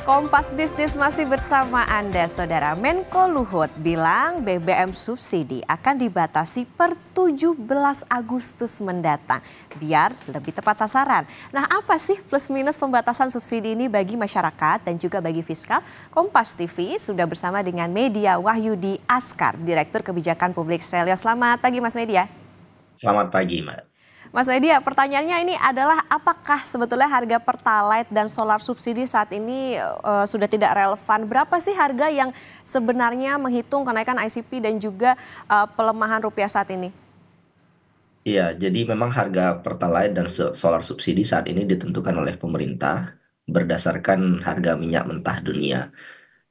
Kompas Bisnis masih bersama Anda, Saudara. Menko Luhut bilang BBM subsidi akan dibatasi per 17 Agustus mendatang, biar lebih tepat sasaran. Nah, apa sih plus minus pembatasan subsidi ini bagi masyarakat dan juga bagi fiskal? Kompas TV sudah bersama dengan Media Wahyudi Askar, Direktur Kebijakan Publik Selyo. Selamat pagi, Mas Media. Selamat pagi, Mbak. Mas Media, pertanyaannya ini adalah apakah sebetulnya harga Pertalite dan solar subsidi saat ini sudah tidak relevan? Berapa sih harga yang sebenarnya menghitung kenaikan ICP dan juga pelemahan rupiah saat ini? Iya, jadi memang harga Pertalite dan solar subsidi saat ini ditentukan oleh pemerintah berdasarkan harga minyak mentah dunia.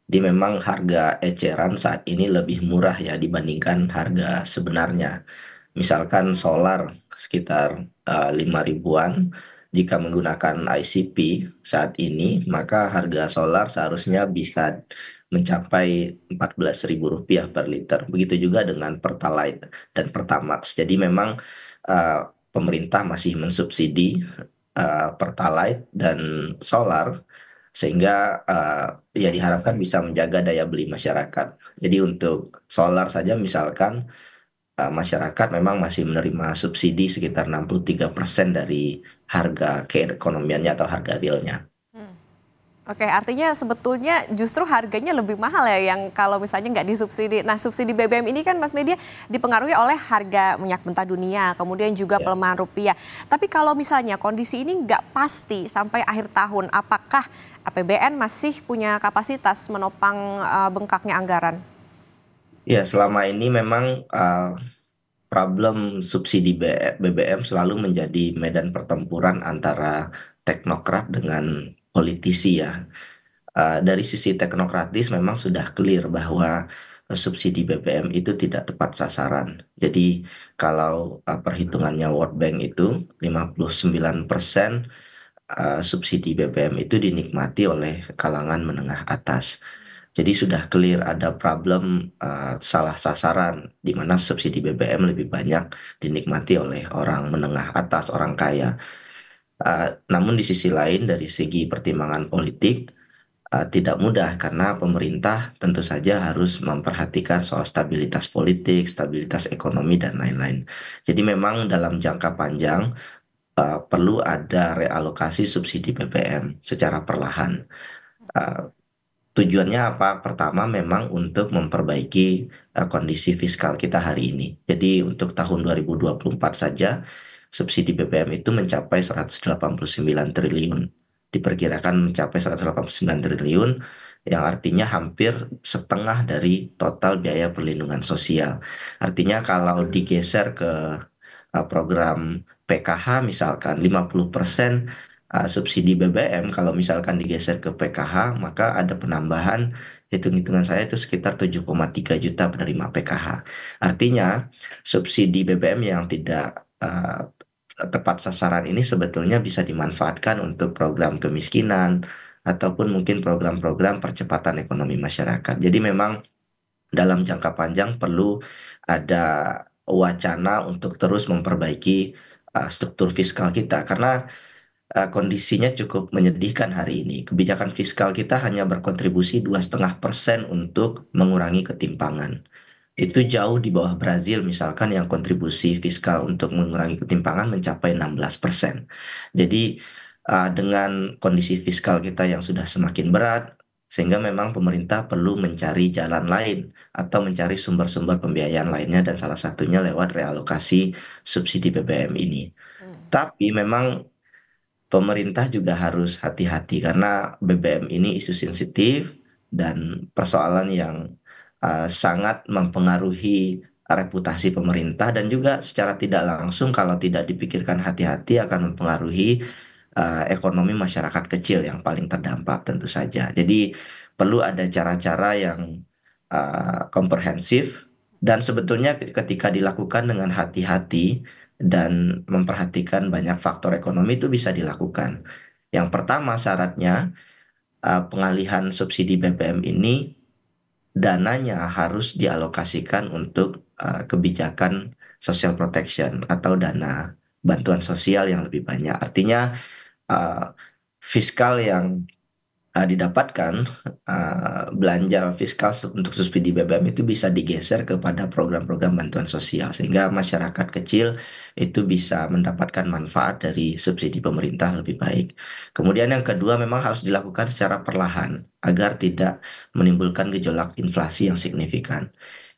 Jadi memang harga eceran saat ini lebih murah ya dibandingkan harga sebenarnya. Misalkan solar sekitar 5 ribuan, jika menggunakan ICP saat ini, maka harga solar seharusnya bisa mencapai 14.000 rupiah per liter. Begitu juga dengan Pertalite dan Pertamax. Jadi memang pemerintah masih mensubsidi Pertalite dan solar sehingga ya diharapkan bisa menjaga daya beli masyarakat. Jadi untuk solar saja misalkan masyarakat memang masih menerima subsidi sekitar 63% dari harga keekonomiannya atau harga realnya. Oke, artinya sebetulnya justru harganya lebih mahal ya yang kalau misalnya nggak disubsidi. Nah, subsidi BBM ini kan Mas Media dipengaruhi oleh harga minyak mentah dunia, kemudian juga Ya. pelemahan rupiah. Tapi kalau misalnya kondisi ini nggak pasti sampai akhir tahun, apakah APBN masih punya kapasitas menopang bengkaknya anggaran? Ya, selama ini memang problem subsidi BBM selalu menjadi medan pertempuran antara teknokrat dengan politisi ya. Dari sisi teknokratis memang sudah clear bahwa subsidi BBM itu tidak tepat sasaran. Jadi kalau perhitungannya World Bank itu 59% subsidi BBM itu dinikmati oleh kalangan menengah atas. Jadi sudah clear ada problem salah sasaran di mana subsidi BBM lebih banyak dinikmati oleh orang menengah atas, orang kaya. Namun di sisi lain dari segi pertimbangan politik tidak mudah karena pemerintah tentu saja harus memperhatikan soal stabilitas politik, stabilitas ekonomi dan lain-lain. Jadi memang dalam jangka panjang perlu ada realokasi subsidi BBM secara perlahan. Uh, Tujuannya apa? Pertama memang untuk memperbaiki kondisi fiskal kita hari ini. Jadi untuk tahun 2024 saja subsidi BBM itu mencapai 189 triliun. Diperkirakan mencapai 189 triliun yang artinya hampir setengah dari total biaya perlindungan sosial. Artinya kalau digeser ke program PKH misalkan 50% subsidi BBM kalau misalkan digeser ke PKH maka ada penambahan hitung-hitungan saya itu sekitar 7,3 juta penerima PKH. Artinya subsidi BBM yang tidak tepat sasaran ini sebetulnya bisa dimanfaatkan untuk program kemiskinan ataupun mungkin program-program percepatan ekonomi masyarakat. Jadi memang dalam jangka panjang perlu ada wacana untuk terus memperbaiki struktur fiskal kita karena kondisinya cukup menyedihkan hari ini. Kebijakan fiskal kita hanya berkontribusi 2,5% untuk mengurangi ketimpangan. Itu jauh di bawah Brazil misalkan yang kontribusi fiskal untuk mengurangi ketimpangan mencapai 16%. Jadi dengan kondisi fiskal kita yang sudah semakin berat, sehingga memang pemerintah perlu mencari jalan lain atau mencari sumber-sumber pembiayaan lainnya dan salah satunya lewat realokasi subsidi BBM ini. Tapi memang pemerintah juga harus hati-hati karena BBM ini isu sensitif dan persoalan yang sangat mempengaruhi reputasi pemerintah dan juga secara tidak langsung kalau tidak dipikirkan hati-hati akan mempengaruhi ekonomi masyarakat kecil yang paling terdampak tentu saja. Jadi perlu ada cara-cara yang komprehensif dan sebetulnya ketika dilakukan dengan hati-hati dan memperhatikan banyak faktor ekonomi itu bisa dilakukan. Yang pertama syaratnya pengalihan subsidi BBM ini dananya harus dialokasikan untuk kebijakan social protection atau dana bantuan sosial yang lebih banyak. Artinya fiskal yang didapatkan, belanja fiskal untuk subsidi BBM itu bisa digeser kepada program-program bantuan sosial sehingga masyarakat kecil itu bisa mendapatkan manfaat dari subsidi pemerintah lebih baik. Kemudian yang kedua memang harus dilakukan secara perlahan agar tidak menimbulkan gejolak inflasi yang signifikan.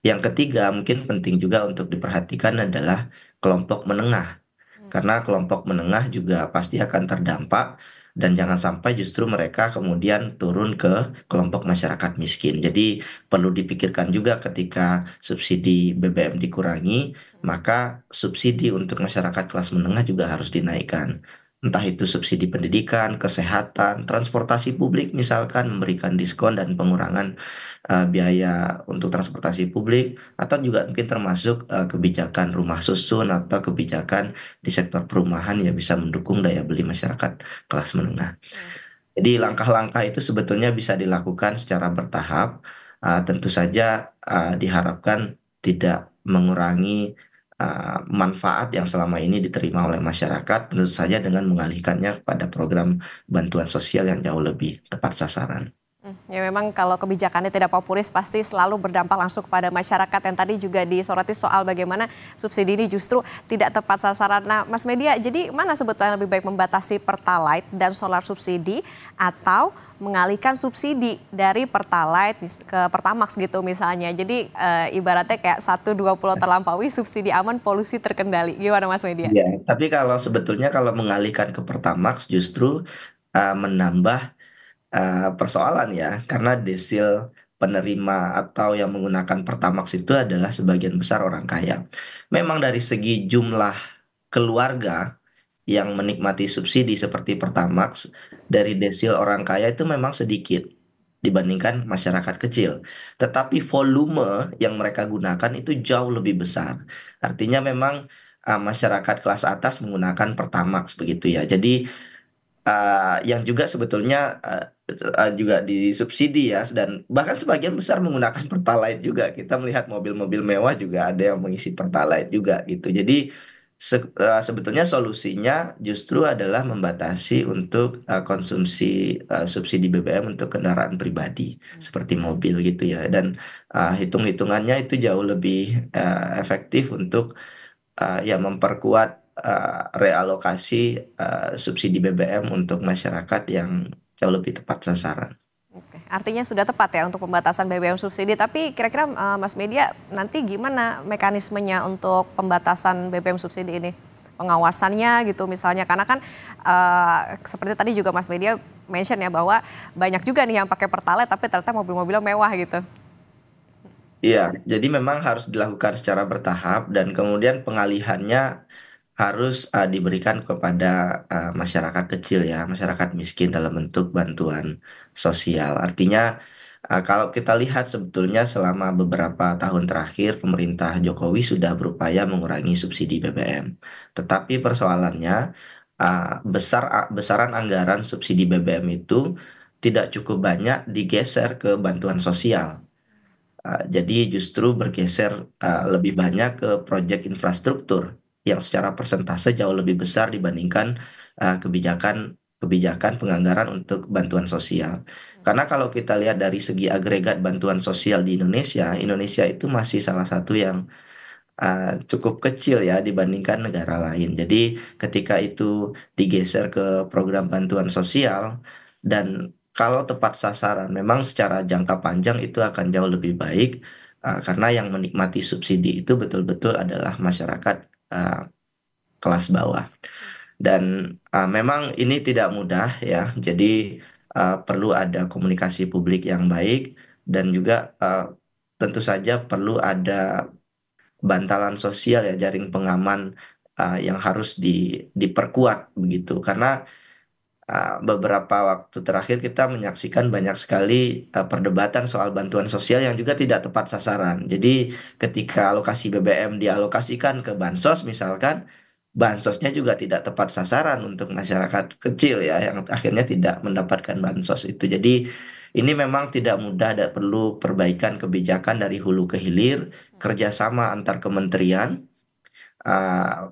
Yang ketiga mungkin penting juga untuk diperhatikan adalah kelompok menengah, karena kelompok menengah juga pasti akan terdampak dan jangan sampai justru mereka kemudian turun ke kelompok masyarakat miskin. Jadi perlu dipikirkan juga ketika subsidi BBM dikurangi, maka subsidi untuk masyarakat kelas menengah juga harus dinaikkan. Entah itu subsidi pendidikan, kesehatan, transportasi publik misalkan memberikan diskon dan pengurangan biaya untuk transportasi publik, atau juga mungkin termasuk kebijakan rumah susun atau kebijakan di sektor perumahan yang bisa mendukung daya beli masyarakat kelas menengah. Jadi langkah-langkah itu sebetulnya bisa dilakukan secara bertahap. Tentu saja diharapkan tidak mengurangi manfaat yang selama ini diterima oleh masyarakat, tentu saja dengan mengalihkannya kepada program bantuan sosial yang jauh lebih tepat sasaran. Ya memang kalau kebijakannya tidak populis pasti selalu berdampak langsung kepada masyarakat yang tadi juga disoroti soal bagaimana subsidi ini justru tidak tepat sasaran. Nah Mas Media, jadi mana sebetulnya lebih baik membatasi Pertalite dan solar subsidi atau mengalihkan subsidi dari Pertalite ke Pertamax gitu misalnya. Jadi ibaratnya kayak 1 2 pulau terlampaui, subsidi aman, polusi terkendali. Gimana Mas Media? Ya, tapi kalau sebetulnya kalau mengalihkan ke Pertamax justru menambah persoalan ya, karena desil penerima atau yang menggunakan Pertamax itu adalah sebagian besar orang kaya. Memang dari segi jumlah keluarga yang menikmati subsidi seperti Pertamax, dari desil orang kaya itu memang sedikit dibandingkan masyarakat kecil. Tetapi volume yang mereka gunakan itu jauh lebih besar. Artinya memang masyarakat kelas atas menggunakan Pertamax begitu ya. Jadi yang juga sebetulnya juga disubsidi ya, dan bahkan sebagian besar menggunakan Pertalite juga. Kita melihat mobil-mobil mewah juga ada yang mengisi Pertalite juga gitu. Jadi sebetulnya solusinya justru adalah membatasi untuk konsumsi subsidi BBM untuk kendaraan pribadi seperti mobil gitu ya. Dan hitung-hitungannya itu jauh lebih efektif untuk ya memperkuat realokasi subsidi BBM untuk masyarakat yang jauh lebih tepat sasaran. Oke, artinya sudah tepat ya untuk pembatasan BBM subsidi. Tapi kira-kira Mas Media nanti gimana mekanismenya untuk pembatasan BBM subsidi ini? Pengawasannya gitu misalnya, karena kan seperti tadi juga Mas Media mention ya bahwa banyak juga nih yang pakai Pertalite tapi ternyata mobil-mobilnya mewah gitu. Iya, jadi memang harus dilakukan secara bertahap dan kemudian pengalihannya harus diberikan kepada masyarakat kecil ya, masyarakat miskin dalam bentuk bantuan sosial. Artinya kalau kita lihat sebetulnya selama beberapa tahun terakhir pemerintah Jokowi sudah berupaya mengurangi subsidi BBM. Tetapi persoalannya besaran anggaran subsidi BBM itu tidak cukup banyak digeser ke bantuan sosial. Jadi justru bergeser lebih banyak ke proyek infrastruktur yang secara persentase jauh lebih besar dibandingkan kebijakan kebijakan penganggaran untuk bantuan sosial. Karena kalau kita lihat dari segi agregat bantuan sosial di Indonesia, Indonesia itu masih salah satu yang cukup kecil ya dibandingkan negara lain. Jadi ketika itu digeser ke program bantuan sosial dan kalau tepat sasaran, memang secara jangka panjang itu akan jauh lebih baik karena yang menikmati subsidi itu betul-betul adalah masyarakat uh, kelas bawah. Dan memang ini tidak mudah ya. Jadi perlu ada komunikasi publik yang baik dan juga tentu saja perlu ada bantalan sosial ya, jaring pengaman yang harus diperkuat begitu. Karena beberapa waktu terakhir kita menyaksikan banyak sekali perdebatan soal bantuan sosial yang juga tidak tepat sasaran. Jadi ketika alokasi BBM dialokasikan ke bansos misalkan, bansosnya juga tidak tepat sasaran untuk masyarakat kecil ya yang akhirnya tidak mendapatkan bansos itu. Jadi ini memang tidak mudah, ada perlu perbaikan kebijakan dari hulu ke hilir, kerjasama antar kementerian,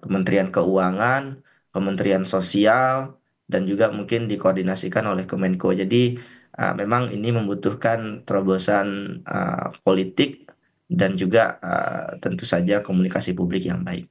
Kementerian Keuangan, Kementerian Sosial, dan juga mungkin dikoordinasikan oleh Kemenko. Jadi memang ini membutuhkan terobosan politik dan juga tentu saja komunikasi publik yang baik.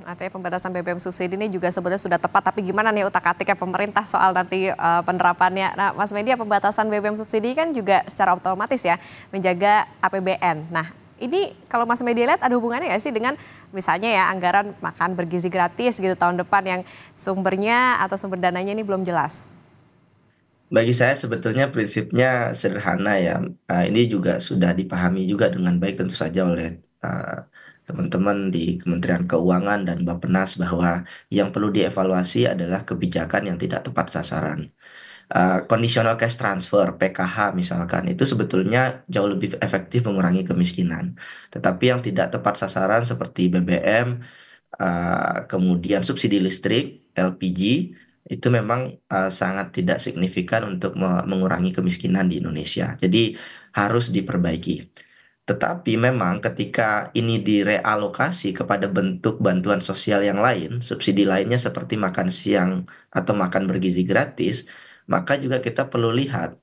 Artinya pembatasan BBM subsidi ini juga sebetulnya sudah tepat, tapi gimana nih utak-atiknya pemerintah soal nanti penerapannya. Nah, Mas Media, pembatasan BBM subsidi kan juga secara otomatis ya menjaga APBN. Nah, ini kalau Mas Media lihat ada hubungannya nggak sih dengan misalnya ya anggaran makan bergizi gratis gitu tahun depan yang sumbernya atau sumber dananya ini belum jelas? Bagi saya sebetulnya prinsipnya sederhana ya. Ini juga sudah dipahami juga dengan baik tentu saja oleh teman-teman di Kementerian Keuangan dan Bappenas bahwa yang perlu dievaluasi adalah kebijakan yang tidak tepat sasaran. Conditional cash transfer (PKH) misalkan itu sebetulnya jauh lebih efektif mengurangi kemiskinan. Tetapi yang tidak tepat sasaran seperti BBM, kemudian subsidi listrik (LPG) itu memang sangat tidak signifikan untuk mengurangi kemiskinan di Indonesia. Jadi harus diperbaiki. Tetapi memang ketika ini direalokasi kepada bentuk bantuan sosial yang lain, subsidi lainnya seperti makan siang atau makan bergizi gratis, maka juga kita perlu lihat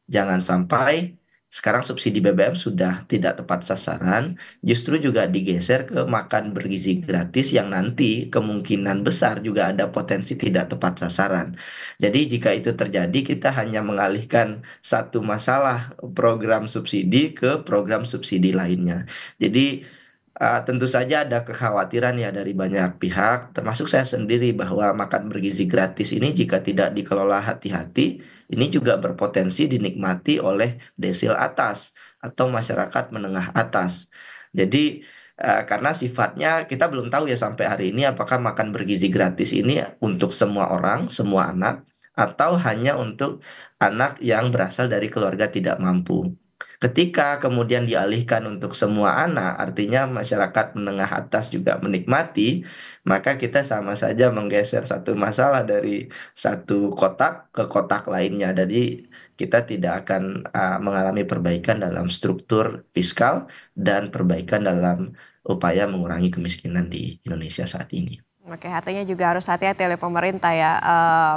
jangan sampai sekarang subsidi BBM sudah tidak tepat sasaran, justru juga digeser ke makan bergizi gratis yang nanti kemungkinan besar juga ada potensi tidak tepat sasaran. Jadi jika itu terjadi, kita hanya mengalihkan satu masalah program subsidi ke program subsidi lainnya. Jadi tentu saja ada kekhawatiran ya dari banyak pihak, termasuk saya sendiri bahwa makan bergizi gratis ini jika tidak dikelola hati-hati, ini juga berpotensi dinikmati oleh desil atas atau masyarakat menengah atas. Jadi karena sifatnya kita belum tahu ya sampai hari ini apakah makan bergizi gratis ini untuk semua orang, semua anak, atau hanya untuk anak yang berasal dari keluarga tidak mampu. Ketika kemudian dialihkan untuk semua anak, artinya masyarakat menengah atas juga menikmati, maka kita sama saja menggeser satu masalah dari satu kotak ke kotak lainnya. Jadi kita tidak akan mengalami perbaikan dalam struktur fiskal dan perbaikan dalam upaya mengurangi kemiskinan di Indonesia saat ini. Oke, artinya juga harus hati-hati oleh pemerintah ya,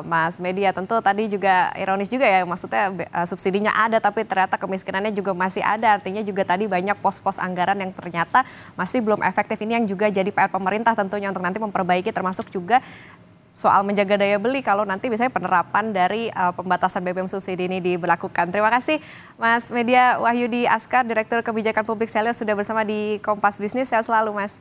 Mas Media. Tentu tadi juga ironis juga ya, maksudnya subsidinya ada tapi ternyata kemiskinannya juga masih ada. Artinya juga tadi banyak pos-pos anggaran yang ternyata masih belum efektif. Ini yang juga jadi PR pemerintah tentunya untuk nanti memperbaiki, termasuk juga soal menjaga daya beli kalau nanti misalnya penerapan dari pembatasan BBM subsidi ini diberlakukan. Terima kasih Mas Media Wahyudi Askar, Direktur Kebijakan Publik Selios sudah bersama di Kompas Bisnis. Sehat selalu Mas.